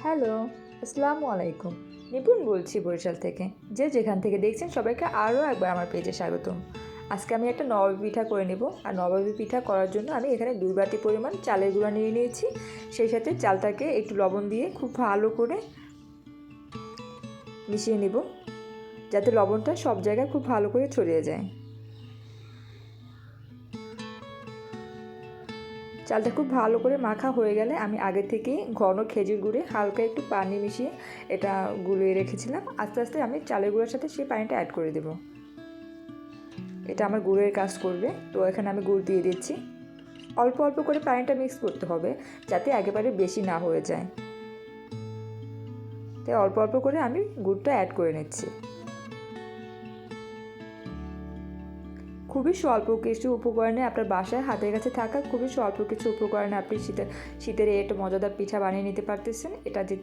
Hello, আসসালামু আলাইকুম। নিপুণ বলছি বরিশাল থেকে। যে যেখান থেকে দেখছেন সবাইকে আরও একবার আমার পেজে স্বাগতম। আজকে আমি একটা নবাবী পিঠা করে নেব। আর নবাবী পিঠা করার জন্য আমি এখানে 2 বাটি পরিমাণ চালের গুঁড়া নিয়ে নিয়েছি। সেই সাথে চালটাকে একটু লবণ দিয়ে খুব ভালো করে মিশিয়ে নেব, যাতে লবণটা সব জায়গায় খুব ভালো করে ছড়িয়ে যায়। চালটা খুব ভালো করে মাখা হয়ে গেলে আমি আগে থেকেই ঘন খেজুর গুঁড়ে হালকা একটু পানি মিশিয়ে এটা গুলিয়ে রেখেছিলাম। আস্তে আস্তে আমি চালের গুঁড়ার সাথে সেই পানিটা অ্যাড করে দেব। এটা আমার গুড়ের কাজ করবে, তো এখানে আমি গুড় দিয়ে দিচ্ছি। অল্প অল্প করে পানিটা মিক্স করতে হবে, যাতে একেবারে বেশি না হয়ে যায়। তাই অল্প অল্প করে আমি গুড়টা অ্যাড করে নিচ্ছি। খুবই স্বল্প কিছু উপকরণে আপনার বাসায় হাতের কাছে থাকা খুবই স্বল্প কিছু উপকরণে আপনি শীতের একটা মজাদার পিঠা বানিয়ে নিতে পারতেছেন। এটা যে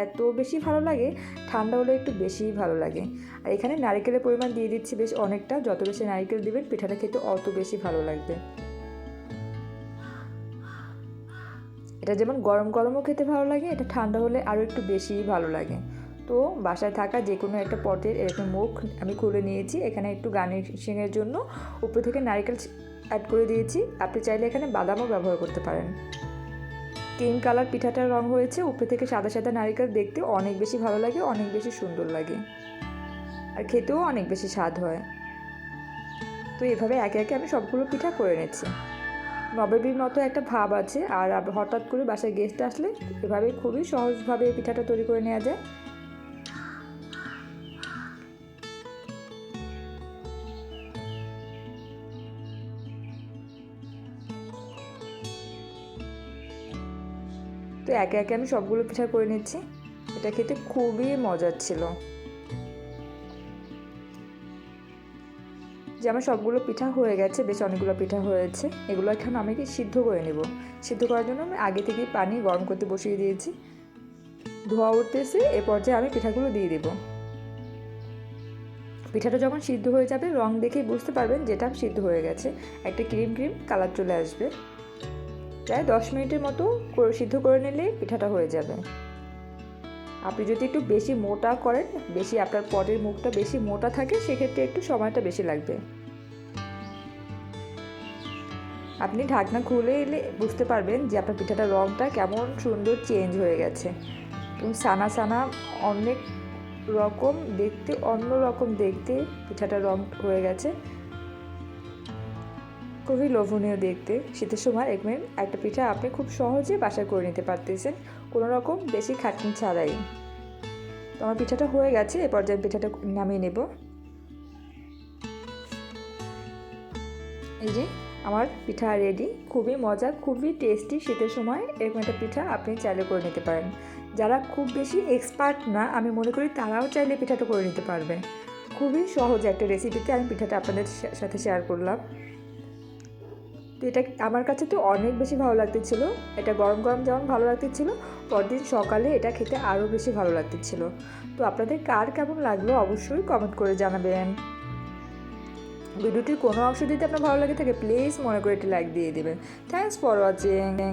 এত বেশি ভালো লাগে, ঠান্ডা হলে একটু বেশিই ভালো লাগে। আর এখানে নারকেলের পরিমাণ দিয়ে দিচ্ছি বেশ অনেকটা। যত বেশি নারকেল দিবেন পিঠাটা খেতে অত বেশি ভালো লাগবে। এটা যেমন গরম গরমও খেতে ভালো লাগে, এটা ঠান্ডা হলে আরও একটু বেশিই ভালো লাগে। তো বাসায় থাকা যে কোনো একটা পটের এরকম মুখ আমি খুলে নিয়েছি। এখানে একটু গার্নিশিংয়ের জন্য উপর থেকে নারকেল অ্যাড করে দিয়েছি। আপনি চাইলে এখানে বাদামও ব্যবহার করতে পারেন। ক্রিম কালার পিঠাটার রং হয়েছে, উপর থেকে সাদা সাদা নারকেল দেখতে অনেক বেশি ভালো লাগে, অনেক বেশি সুন্দর লাগে, আর খেতেও অনেক বেশি স্বাদ হয়। তো এভাবে একে একে আমি সবগুলো পিঠা করে নিচ্ছি। নবাবীর মতো একটা ভাব আছে। আর হঠাৎ করে বাসায় গেস্ট আসলে এভাবে খুবই সহজভাবে এই পিঠাটা তৈরি করে নেওয়া যায়। তো একে একে আমি সবগুলো পিঠা করে নিচ্ছি। এটা খেতে খুবই মজার ছিল। যে আমার সবগুলো পিঠা হয়ে গেছে, বেশ অনেকগুলো পিঠা হয়েছে। এগুলো এখন আমি সিদ্ধ করে নেব। সিদ্ধ করার জন্য আমি আগে থেকেই পানি গরম করতে বসিয়ে দিয়েছি। ধোয়া উঠতেছে, এ পর্যায়ে আমি পিঠাগুলো দিয়ে দেব। পিঠাটা যখন সিদ্ধ হয়ে যাবে, রং দেখেই বুঝতে পারবেন যেটা সিদ্ধ হয়ে গেছে। একটা ক্রিম ক্রিম কালার চলে আসবে। প্রায় 10 মিনিটের মতো সিদ্ধ করে নিলে পিঠাটা হয়ে যাবে। আপনি যদি একটু বেশি মোটা করেন, বেশি আপনার পটের মুখটা বেশি মোটা থাকে, সেক্ষেত্রে একটু সময়টা বেশি লাগবে। আপনি ঢাকনা খুলে এলে বুঝতে পারবেন যে আপনার পিঠাটার রঙটা কেমন সুন্দর চেঞ্জ হয়ে গেছে। এবং সানা সানা অনেক রকম দেখতে, অন্য রকম দেখতে পিঠাটার রং হয়ে গেছে। খুবই লোভনীয় দেখতে। শীতের সময় এরকম একটা পিঠা আপনি খুব সহজে বাসায় করে নিতে পারতেছেন, কোনো রকম বেশি খাটনি ছাড়াই। তো আমার পিঠাটা হয়ে গেছে, এ পর্যায়ে পিঠাটা নামিয়ে নেব। এই যে আমার পিঠা রেডি। খুবই মজা, খুবই টেস্টি। শীতের সময় এরকম একটা পিঠা আপনি চাইলে করে নিতে পারেন। যারা খুব বেশি এক্সপার্ট না, আমি মনে করি তারাও চাইলে পিঠাটা করে নিতে পারবে। খুবই সহজ একটা রেসিপিতে আমি পিঠাটা আপনাদের সাথে শেয়ার করলাম। তো এটা আমার কাছে তো অনেক বেশি ভালো লাগতেছিল। এটা গরম গরম যেমন ভালো লাগতেছিল, পরদিন সকালে এটা খেতে আরও বেশি ভালো লাগতেছিল। তো আপনাদের কার কেমন লাগলো অবশ্যই কমেন্ট করে জানাবেন। ভিডিওটির কোনো অংশ যদি আপনার ভালো লাগে থাকে, প্লিজ মনে করে একটি লাইক দিয়ে দেবেন। Thanks for watching.